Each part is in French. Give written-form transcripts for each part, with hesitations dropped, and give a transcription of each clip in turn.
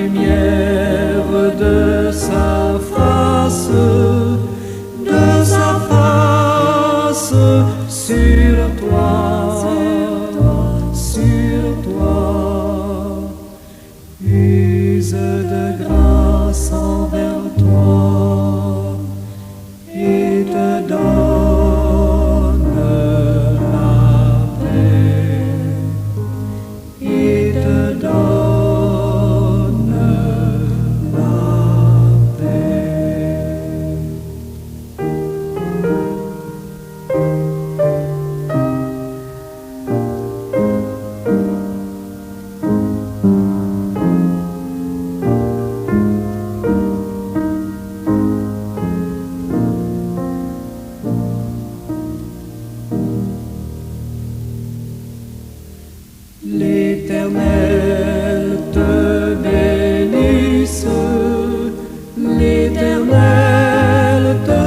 lumière de sa face sur toi, use de grâce envers toi et te donne la paix, et te donne la paix. L'Éternel te bénisse, l'Éternel te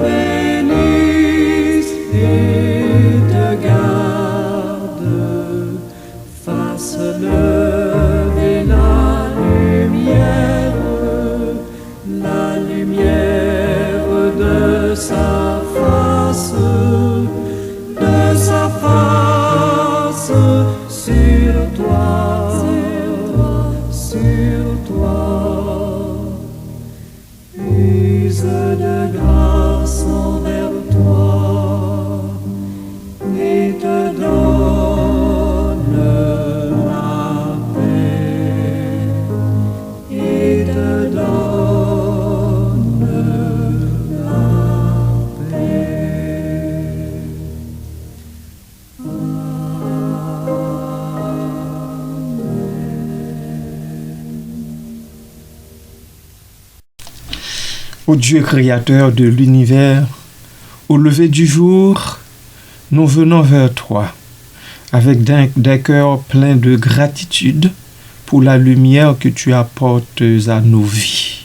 bénisse et te garde, fasse lever la lumière de sa face sur toi, use de grâce envers toi et te donne la paix, et te donne la paix. Ô Dieu créateur de l'univers, au lever du jour, nous venons vers toi avec des cœurs pleins de gratitude pour la lumière que tu apportes à nos vies.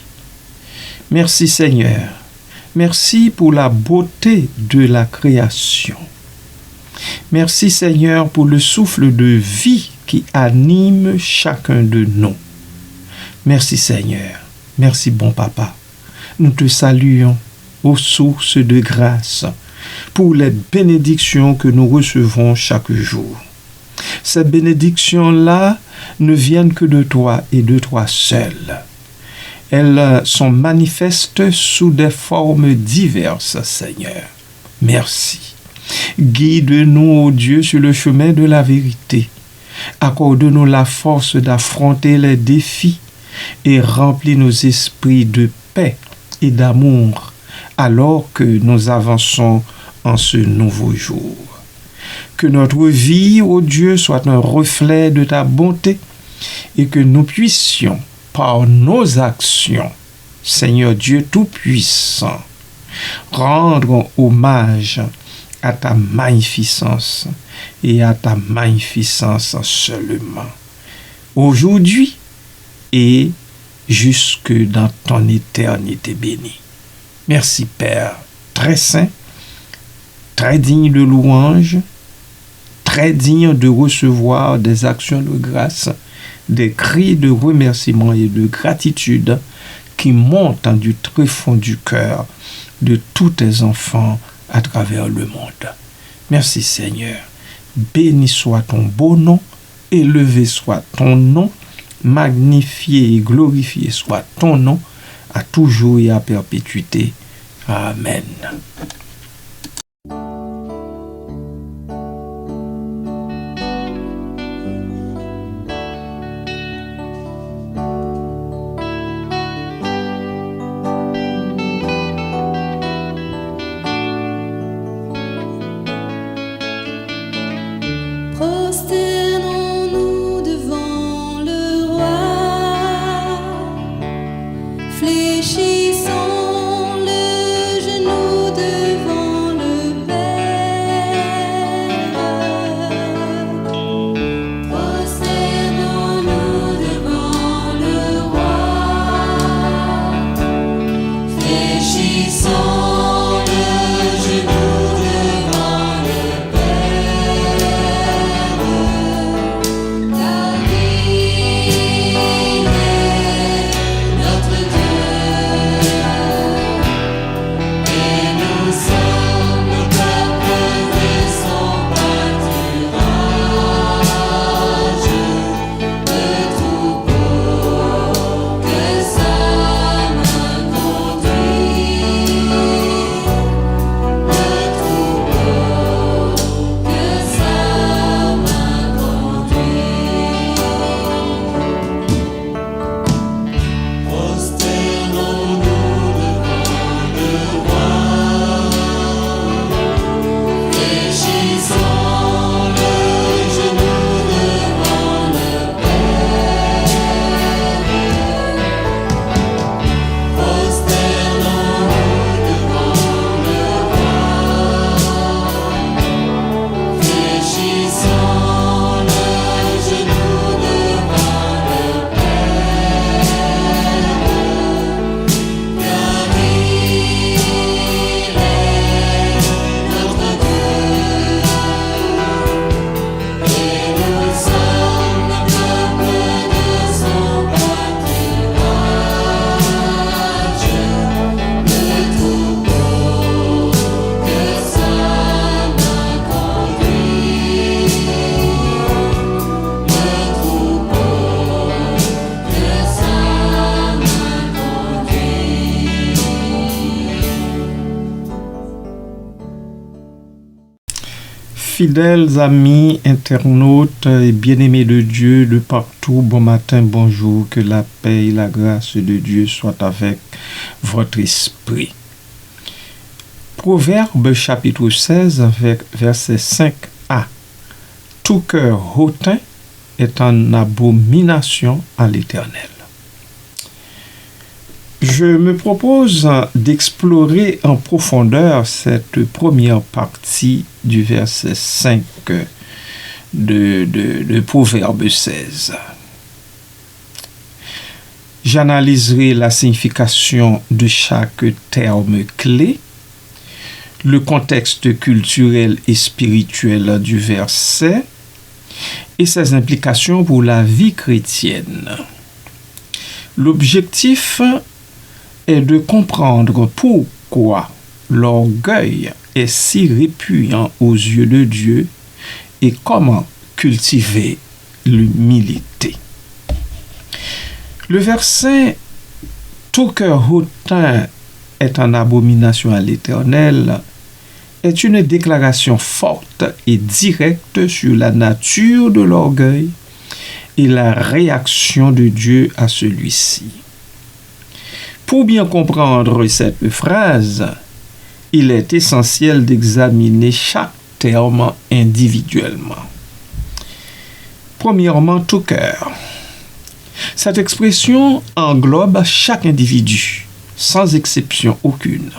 Merci Seigneur, merci pour la beauté de la création. Merci Seigneur pour le souffle de vie qui anime chacun de nous. Merci Seigneur, merci bon Papa. Nous te saluons aux sources de grâce pour les bénédictions que nous recevons chaque jour. Ces bénédictions-là ne viennent que de toi et de toi seul. Elles sont manifestes sous des formes diverses, Seigneur. Merci. Guide-nous, ô Dieu, sur le chemin de la vérité. Accorde-nous la force d'affronter les défis et remplis nos esprits de paix et d'amour alors que nous avançons en ce nouveau jour. Que notre vie, ô Dieu, soit un reflet de ta bonté et que nous puissions, par nos actions, Seigneur Dieu Tout-Puissant, rendre hommage à ta magnificence et à ta magnificence seulement, aujourd'hui et jusque dans ton éternité bénie. Merci Père, très saint, très digne de louange, très digne de recevoir des actions de grâce, des cris de remerciement et de gratitude qui montent du tréfonds du cœur de tous tes enfants à travers le monde. Merci Seigneur. Béni soit ton beau nom, élevé soit ton nom, magnifié et glorifié soit ton nom, à toujours et à perpétuité. Amen. Prosternons-nous devant le roi, fléchissons le genou devant Fidèles amis, internautes et bien-aimés de Dieu de partout, bon matin, bonjour, que la paix et la grâce de Dieu soient avec votre esprit. Proverbe chapitre 16, avec verset 5a. Tout cœur hautain est en abomination à l'Éternel. Je me propose d'explorer en profondeur cette première partie du verset 5 de Proverbe 16. J'analyserai la signification de chaque terme clé, le contexte culturel et spirituel du verset et ses implications pour la vie chrétienne. L'objectif est de comprendre pourquoi l'orgueil est si répugnant aux yeux de Dieu et comment cultiver l'humilité. Le verset « Tout cœur hautain est en abomination à l'Éternel » est une déclaration forte et directe sur la nature de l'orgueil et la réaction de Dieu à celui-ci. Pour bien comprendre cette phrase, il est essentiel d'examiner chaque terme individuellement. Premièrement, tout cœur. Cette expression englobe chaque individu, sans exception aucune.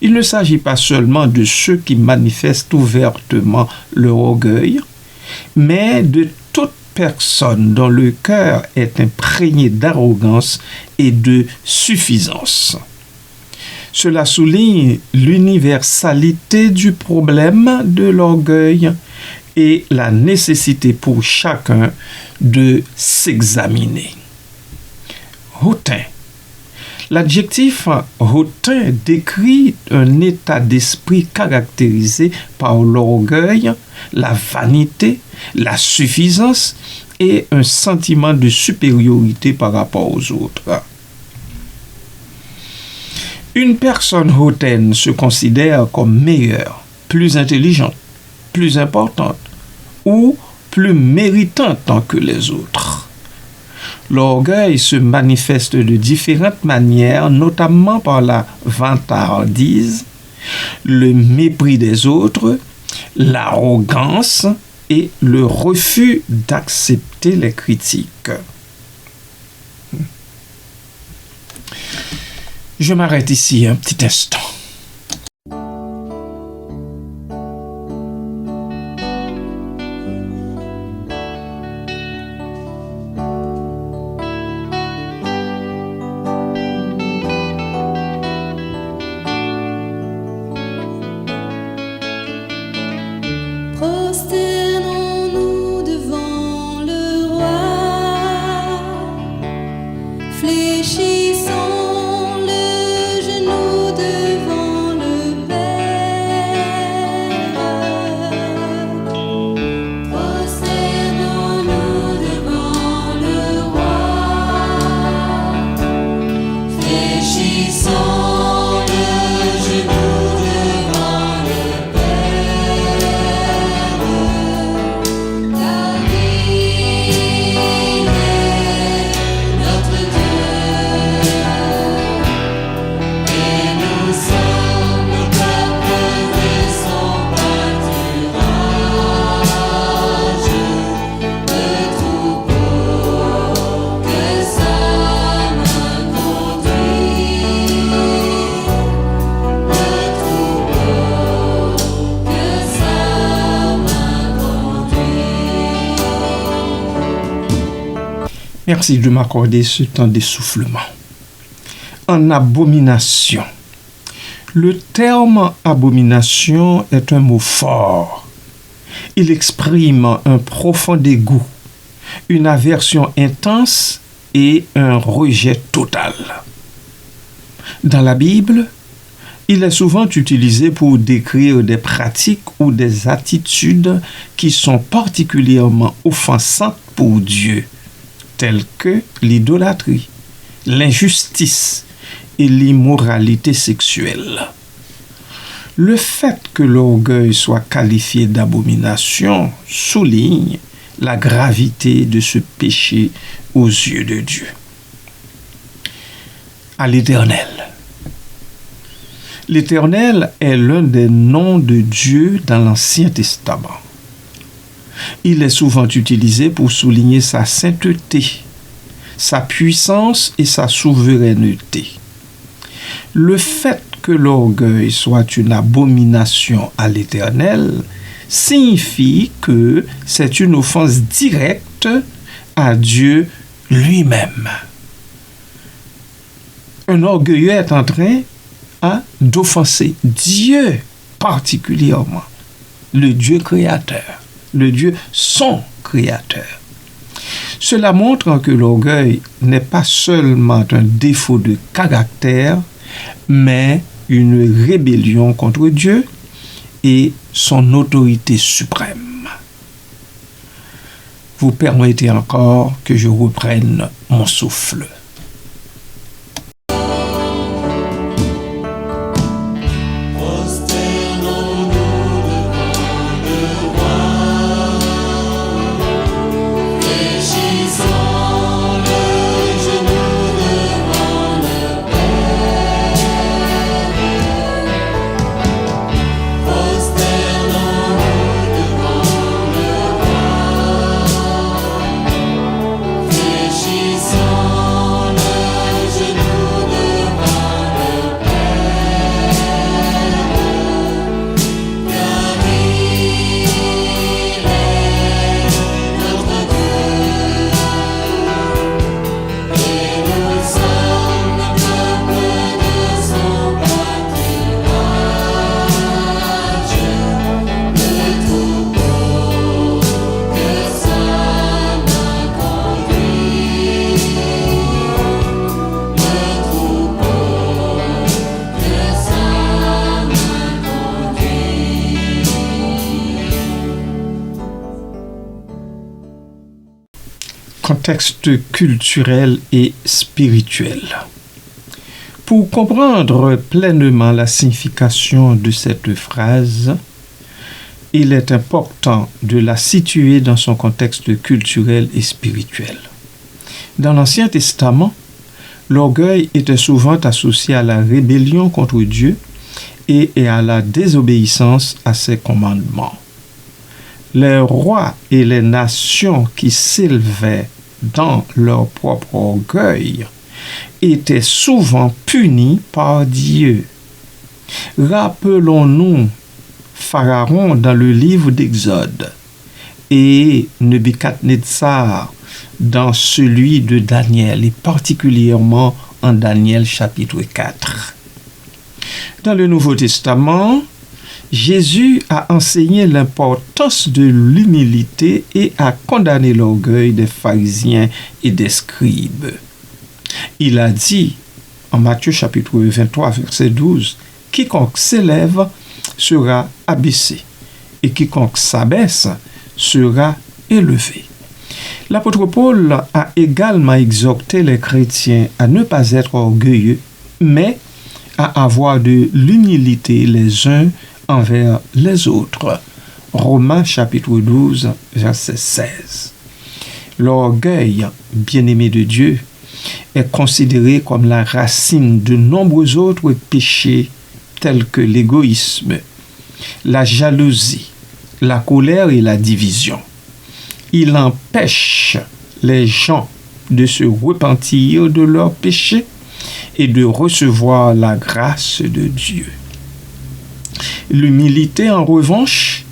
Il ne s'agit pas seulement de ceux qui manifestent ouvertement leur orgueil, mais de toute personne dont le cœur est imprégné d'arrogance et de suffisance. Cela souligne l'universalité du problème de l'orgueil et la nécessité pour chacun de s'examiner. Hautain. L'adjectif hautain décrit un état d'esprit caractérisé par l'orgueil, la vanité, la suffisance et un sentiment de supériorité par rapport aux autres. Une personne hautaine se considère comme meilleure, plus intelligente, plus importante ou plus méritante que les autres. L'orgueil se manifeste de différentes manières, notamment par la vantardise, le mépris des autres, l'arrogance et le refus d'accepter les critiques. Je m'arrête ici un petit instant. Prosternons-nous devant le roi, fléchissons le genou devant le Père. Prosternons-nous devant le roi, fléchissons le genou devant le Père. Car il est notre Dieu, et nous sommes le peuple de son pâturage, le troupeau que sa main conduit, le troupeau que sa main conduit. Merci de m'accorder ce temps d'essoufflement. En abomination. Le terme abomination est un mot fort. Il exprime un profond dégoût, une aversion intense et un rejet total. Dans la Bible, il est souvent utilisé pour décrire des pratiques ou des attitudes qui sont particulièrement offensantes pour Dieu, telles que l'idolâtrie, l'injustice et l'immoralité sexuelle. Le fait que l'orgueil soit qualifié d'abomination souligne la gravité de ce péché aux yeux de Dieu. À l'Éternel. L'Éternel est l'un des noms de Dieu dans l'Ancien Testament. Il est souvent utilisé pour souligner sa sainteté, sa puissance et sa souveraineté. Le fait que l'orgueil soit une abomination à l'Éternel signifie que c'est une offense directe à Dieu lui-même. Un orgueilleux est en train d'offenser Dieu particulièrement, le Dieu créateur, le Dieu son créateur. Cela montre que l'orgueil n'est pas seulement un défaut de caractère, mais une rébellion contre Dieu et son autorité suprême. Vous permettez encore que je reprenne mon souffle. Contexte culturel et spirituel. Pour comprendre pleinement la signification de cette phrase, il est important de la situer dans son contexte culturel et spirituel. Dans l'Ancien Testament, l'orgueil était souvent associé à la rébellion contre Dieu et à la désobéissance à ses commandements. Les rois et les nations qui s'élevaient dans leur propre orgueil étaient souvent punis par Dieu. Rappelons-nous Pharaon dans le livre d'Exode et Nebuchadnezzar dans celui de Daniel, et particulièrement en Daniel chapitre 4. Dans le Nouveau Testament, Jésus a enseigné l'importance de l'humilité et a condamné l'orgueil des pharisiens et des scribes. Il a dit en Matthieu chapitre 23 verset 12, « Quiconque s'élève sera abaissé, et quiconque s'abaisse sera élevé. » L'apôtre Paul a également exhorté les chrétiens à ne pas être orgueilleux, mais à avoir de l'humilité les uns envers les autres. Romains chapitre 12, verset 16. L'orgueil, bien-aimé de Dieu, est considéré comme la racine de nombreux autres péchés tels que l'égoïsme, la jalousie, la colère et la division. Il empêche les gens de se repentir de leurs péchés et de recevoir la grâce de Dieu. L'humilité, en revanche,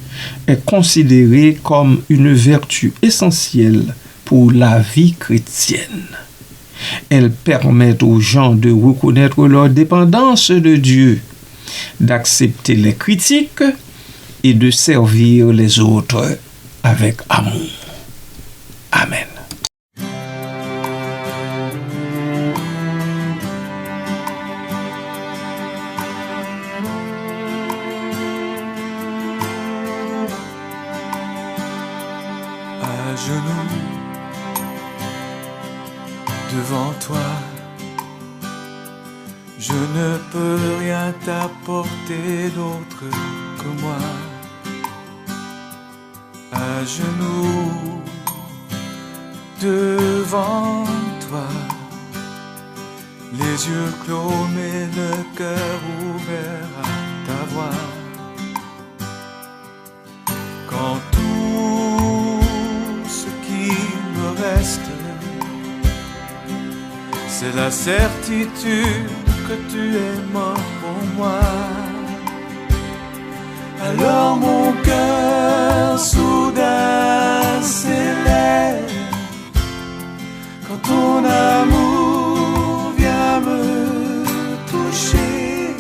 est considérée comme une vertu essentielle pour la vie chrétienne. Elle permet aux gens de reconnaître leur dépendance de Dieu, d'accepter les critiques et de servir les autres avec amour. Amen. À genoux devant toi, Je ne peux rien t'apporter d'autre que moi. À genoux devant toi, les yeux clos mais le cœur ouvert à ta voix. Quand tout ce qui me reste, c'est la certitude que tu es mort pour moi. Alors mon cœur soudain s'élève quand ton amour vient me toucher.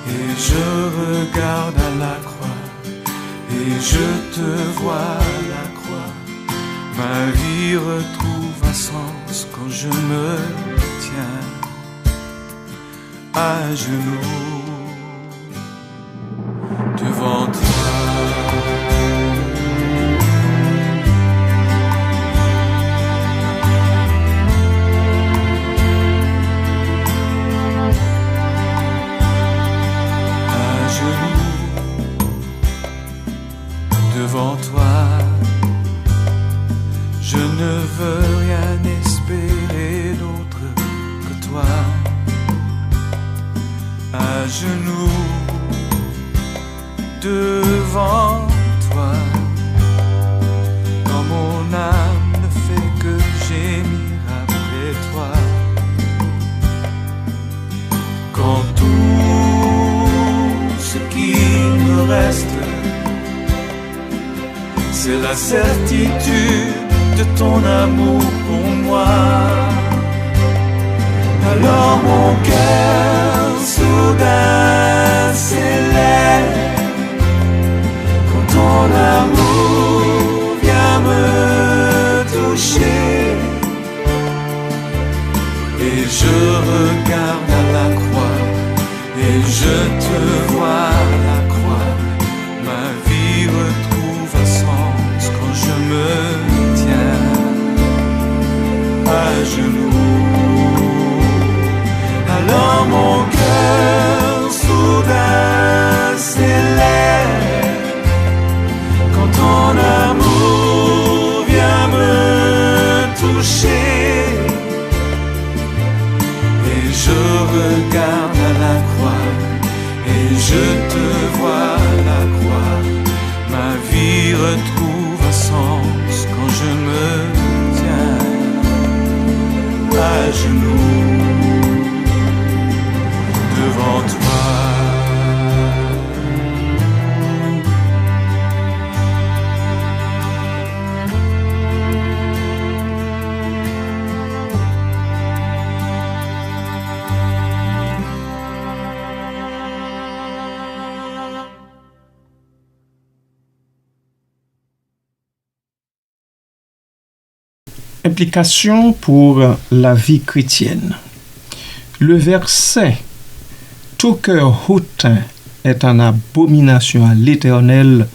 Et je regarde à la croix et je te vois à la croix. Ma vie retrouve un sens quand je me tiens à genoux devant toi. À genoux devant toi, je ne veux rien espérer d'autre que toi. À genoux devant toi, quand mon âme ne fait que gémir après toi. Quand tout ce qui me reste, c'est la certitude de ton amour pour moi. Alors mon cœur soudain s'élève quand ton amour vient me toucher. Et je regarde à la croix et je te vois à la croix. Ma vie retrouve un sens quand je me tiens à genoux. Alors mon cœur soudain s'élève quand ton amour vient me toucher. Et je regarde à la croix et je te vois à la croix. Ma vie retrouve un sens quand je me tiens à genoux devant toi. Implication pour la vie chrétienne. Le verset « Tout cœur hautain est en abomination à l'Éternel »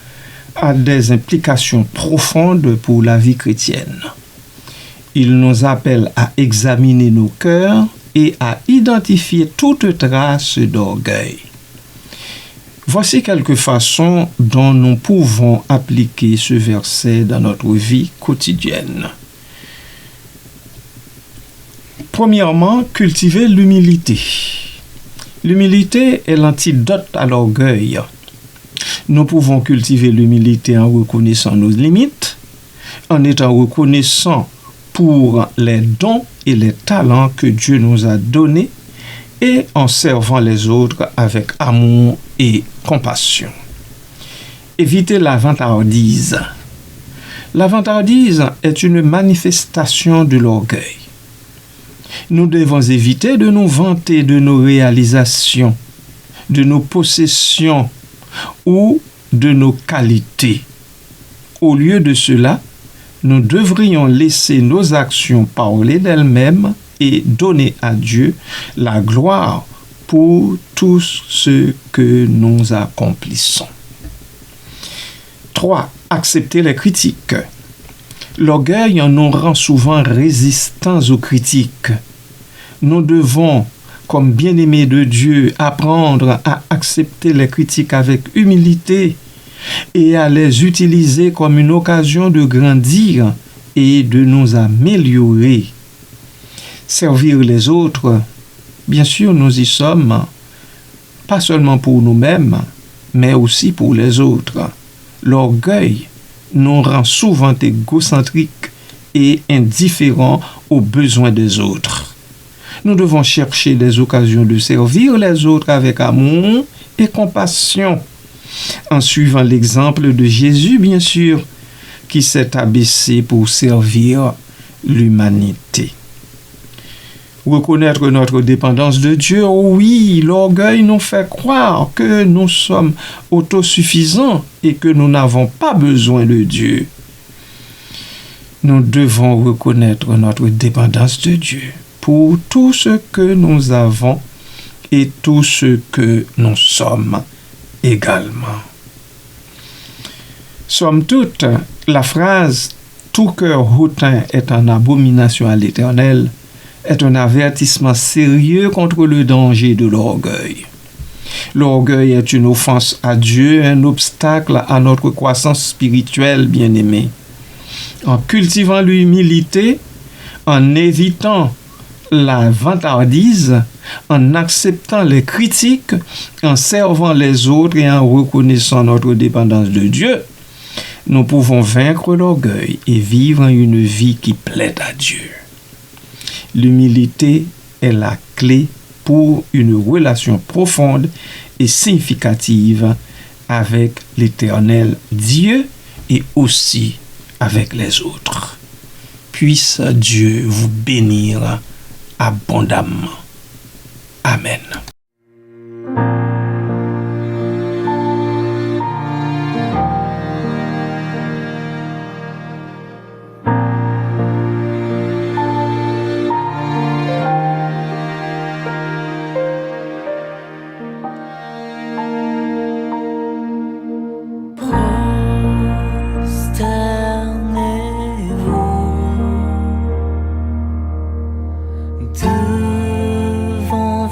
a des implications profondes pour la vie chrétienne. Il nous appelle à examiner nos cœurs et à identifier toute trace d'orgueil. Voici quelques façons dont nous pouvons appliquer ce verset dans notre vie quotidienne. Premièrement, cultiver l'humilité. L'humilité est l'antidote à l'orgueil. Nous pouvons cultiver l'humilité en reconnaissant nos limites, en étant reconnaissants pour les dons et les talents que Dieu nous a donnés et en servant les autres avec amour et compassion. Éviter la vantardise. La vantardise est une manifestation de l'orgueil. Nous devons éviter de nous vanter de nos réalisations, de nos possessions ou de nos qualités. Au lieu de cela, nous devrions laisser nos actions parler d'elles-mêmes et donner à Dieu la gloire pour tout ce que nous accomplissons. 3. Accepter les critiques. L'orgueil nous rend souvent résistants aux critiques. nous devons, comme bien-aimés de Dieu, apprendre à accepter les critiques avec humilité et à les utiliser comme une occasion de grandir et de nous améliorer. Servir les autres, bien sûr, nous y sommes, pas seulement pour nous-mêmes, mais aussi pour les autres. L'orgueil nous rend souvent égocentriques et indifférents aux besoins des autres. Nous devons chercher des occasions de servir les autres avec amour et compassion, en suivant l'exemple de Jésus, bien sûr, qui s'est abaissé pour servir l'humanité. Reconnaître notre dépendance de Dieu, oui, l'orgueil nous fait croire que nous sommes autosuffisants et que nous n'avons pas besoin de Dieu. Nous devons reconnaître notre dépendance de Dieu pour tout ce que nous avons et tout ce que nous sommes également. Somme toute, la phrase « Tout cœur hautain est en abomination à l'Éternel » est un avertissement sérieux contre le danger de l'orgueil. L'orgueil est une offense à Dieu, un obstacle à notre croissance spirituelle, bien-aimée. En cultivant l'humilité, en évitant la vantardise, en acceptant les critiques, en servant les autres et en reconnaissant notre dépendance de Dieu, nous pouvons vaincre l'orgueil et vivre une vie qui plaît à Dieu. L'humilité est la clé pour une relation profonde et significative avec l'Éternel Dieu et aussi avec les autres. Puisse Dieu vous bénir abondamment. Amen. Devant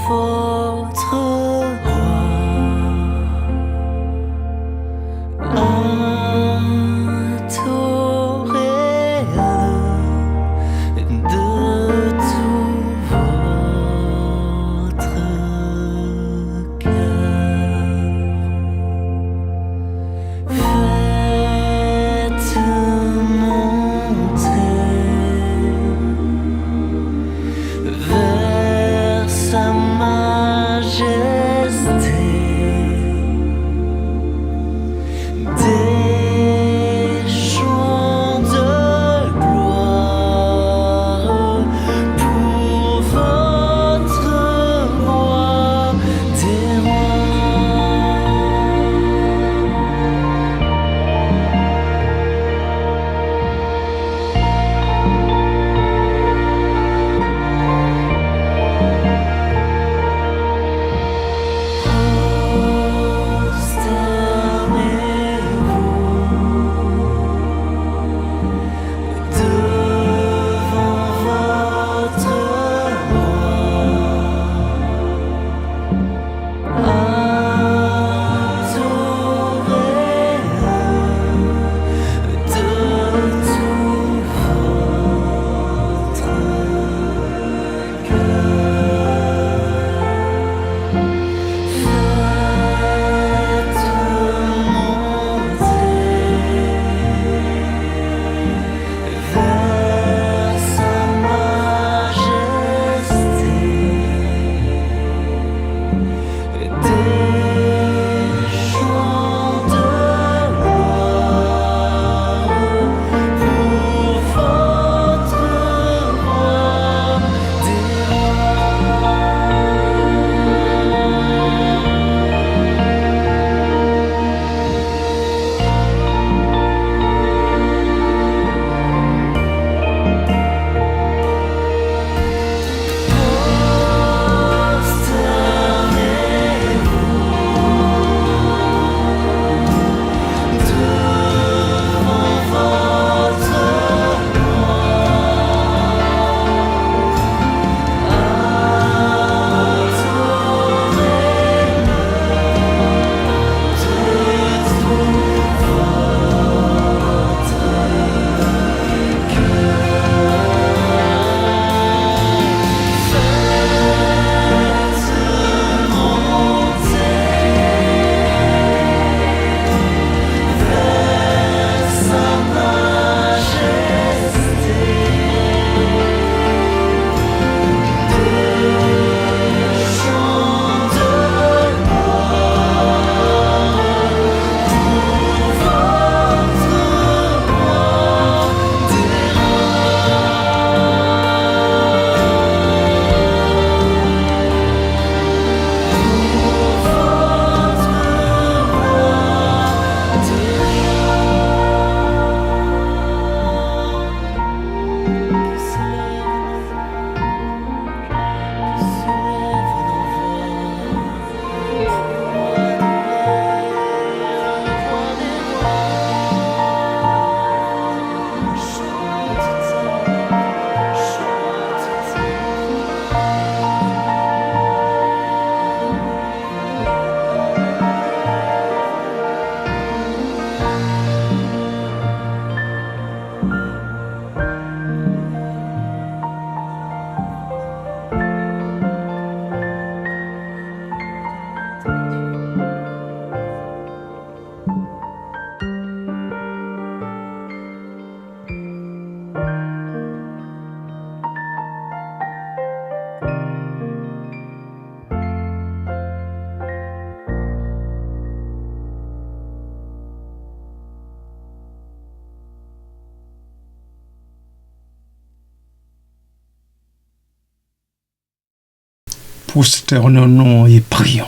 Prosternons-nous et prions.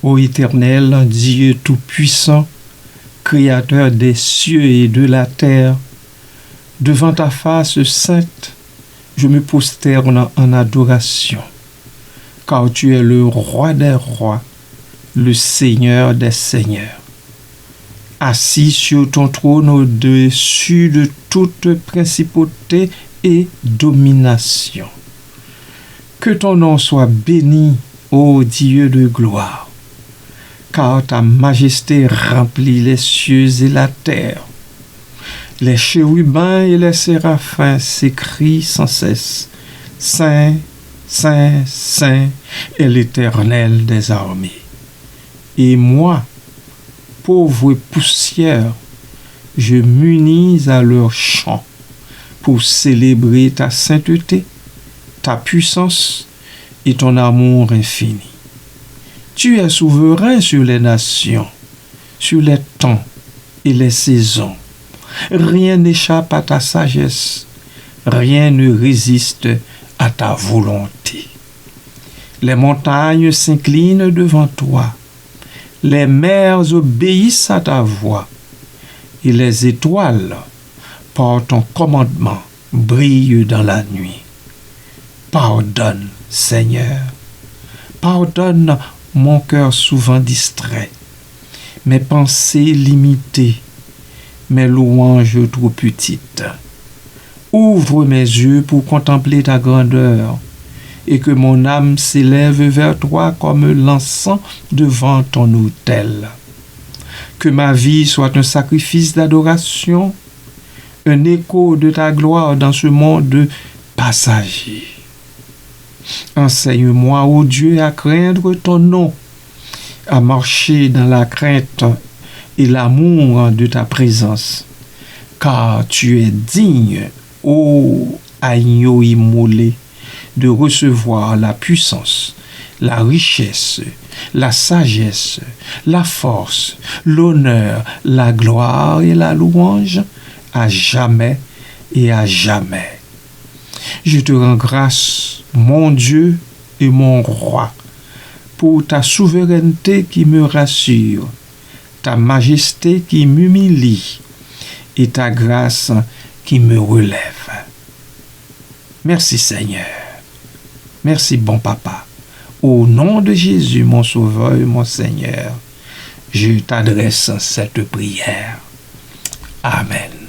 Ô Éternel, Dieu Tout-Puissant, Créateur des cieux et de la terre, devant ta face sainte, je me prosterne en adoration, car tu es le roi des rois, le Seigneur des seigneurs. Assis sur ton trône au-dessus de toute principauté et domination. Que ton nom soit béni, ô Dieu de gloire, car ta majesté remplit les cieux et la terre. Les chérubins et les séraphins s'écrient sans cesse, Saint, Saint, Saint est l'Éternel des armées. Et moi, pauvre poussière, je m'unis à leur chant pour célébrer ta sainteté, ta puissance et ton amour infini. Tu es souverain sur les nations, sur les temps et les saisons. Rien n'échappe à ta sagesse, rien ne résiste à ta volonté. Les montagnes s'inclinent devant toi, les mers obéissent à ta voix, et les étoiles, par ton commandement, brillent dans la nuit. Pardonne, Seigneur, pardonne mon cœur souvent distrait, mes pensées limitées, mes louanges trop petites. Ouvre mes yeux pour contempler ta grandeur, et que mon âme s'élève vers toi comme l'encens devant ton autel. Que ma vie soit un sacrifice d'adoration, un écho de ta gloire dans ce monde passager. Enseigne-moi, ô Dieu, à craindre ton nom, à marcher dans la crainte et l'amour de ta présence, car tu es digne, ô agneau immolé, de recevoir la puissance, la richesse, la sagesse, la force, l'honneur, la gloire et la louange, à jamais et à jamais. Je te rends grâce, mon Dieu et mon roi, pour ta souveraineté qui me rassure, ta majesté qui m'humilie et ta grâce qui me relève. Merci Seigneur. Merci bon Papa. Au nom de Jésus, mon Sauveur et mon Seigneur, je t'adresse cette prière. Amen.